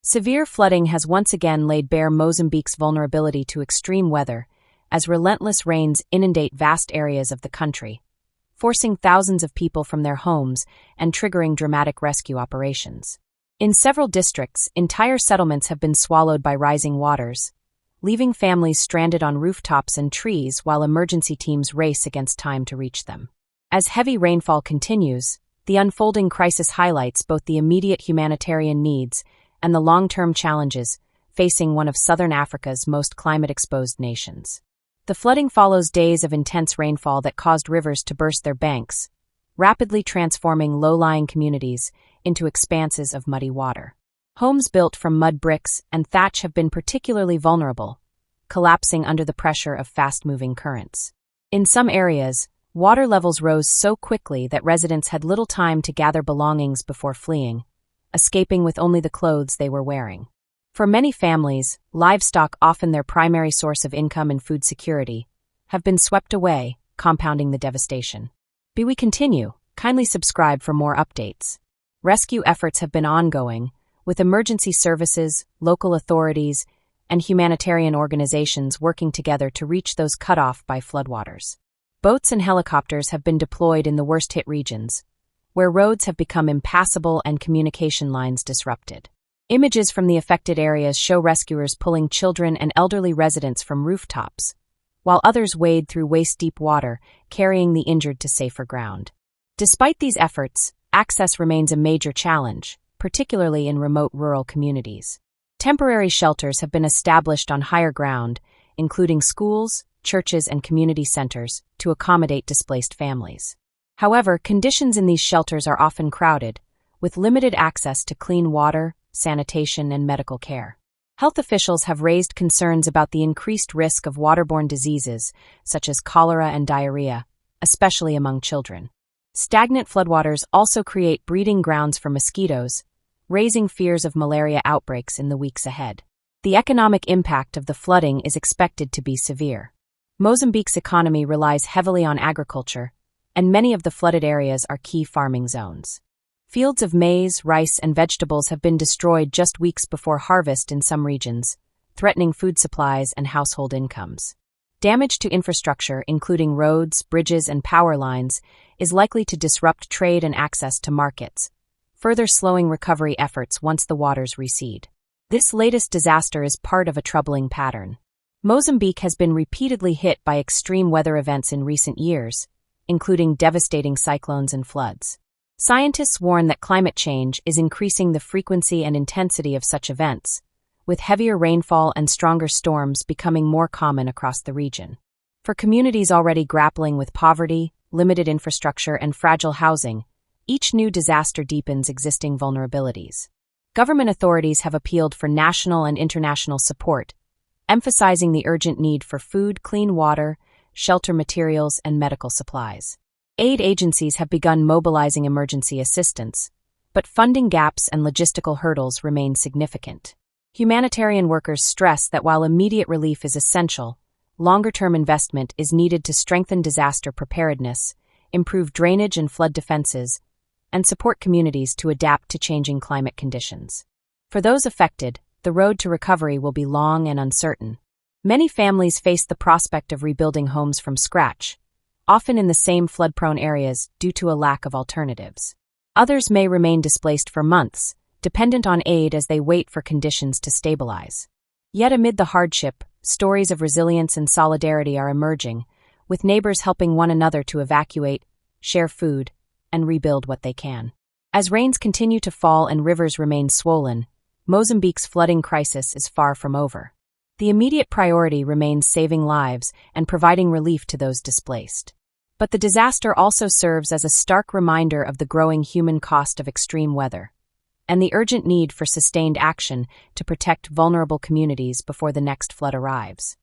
Severe flooding has once again laid bare Mozambique's vulnerability to extreme weather, as relentless rains inundate vast areas of the country, forcing thousands of people from their homes and triggering dramatic rescue operations. In several districts, entire settlements have been swallowed by rising waters, leaving families stranded on rooftops and trees while emergency teams race against time to reach them. As heavy rainfall continues, the unfolding crisis highlights both the immediate humanitarian needs and the long-term challenges facing one of southern Africa's most climate-exposed nations. The flooding follows days of intense rainfall that caused rivers to burst their banks, rapidly transforming low-lying communities into expanses of muddy water. Homes built from mud bricks and thatch have been particularly vulnerable, collapsing under the pressure of fast-moving currents. In some areas, water levels rose so quickly that residents had little time to gather belongings before fleeing, escaping with only the clothes they were wearing. For many families, livestock, often their primary source of income and food security, have been swept away, compounding the devastation. Be we continue, kindly subscribe for more updates. Rescue efforts have been ongoing, with emergency services, local authorities, and humanitarian organizations working together to reach those cut off by floodwaters. Boats and helicopters have been deployed in the worst-hit regions, where roads have become impassable and communication lines disrupted. Images from the affected areas show rescuers pulling children and elderly residents from rooftops, while others wade through waist-deep water, carrying the injured to safer ground. Despite these efforts, access remains a major challenge, particularly in remote rural communities. Temporary shelters have been established on higher ground, including schools, churches, and community centers, to accommodate displaced families. However, conditions in these shelters are often crowded, with limited access to clean water, sanitation, and medical care. Health officials have raised concerns about the increased risk of waterborne diseases, such as cholera and diarrhea, especially among children. Stagnant floodwaters also create breeding grounds for mosquitoes, raising fears of malaria outbreaks in the weeks ahead. The economic impact of the flooding is expected to be severe. Mozambique's economy relies heavily on agriculture, and many of the flooded areas are key farming zones. Fields of maize, rice, and vegetables have been destroyed just weeks before harvest in some regions, threatening food supplies and household incomes. Damage to infrastructure, including roads, bridges, and power lines, is likely to disrupt trade and access to markets, further slowing recovery efforts once the waters recede. This latest disaster is part of a troubling pattern. Mozambique has been repeatedly hit by extreme weather events in recent years, including devastating cyclones and floods. Scientists warn that climate change is increasing the frequency and intensity of such events, with heavier rainfall and stronger storms becoming more common across the region. For communities already grappling with poverty, limited infrastructure, and fragile housing, each new disaster deepens existing vulnerabilities. Government authorities have appealed for national and international support, emphasizing the urgent need for food, clean water, shelter materials, and medical supplies. Aid agencies have begun mobilizing emergency assistance, but funding gaps and logistical hurdles remain significant. Humanitarian workers stress that while immediate relief is essential, longer-term investment is needed to strengthen disaster preparedness, improve drainage and flood defenses, and support communities to adapt to changing climate conditions. For those affected, the road to recovery will be long and uncertain. Many families face the prospect of rebuilding homes from scratch, often in the same flood-prone areas due to a lack of alternatives. Others may remain displaced for months, dependent on aid as they wait for conditions to stabilize. Yet amid the hardship, stories of resilience and solidarity are emerging, with neighbors helping one another to evacuate, share food, and rebuild what they can. As rains continue to fall and rivers remain swollen, Mozambique's flooding crisis is far from over. The immediate priority remains saving lives and providing relief to those displaced. But the disaster also serves as a stark reminder of the growing human cost of extreme weather, and the urgent need for sustained action to protect vulnerable communities before the next flood arrives.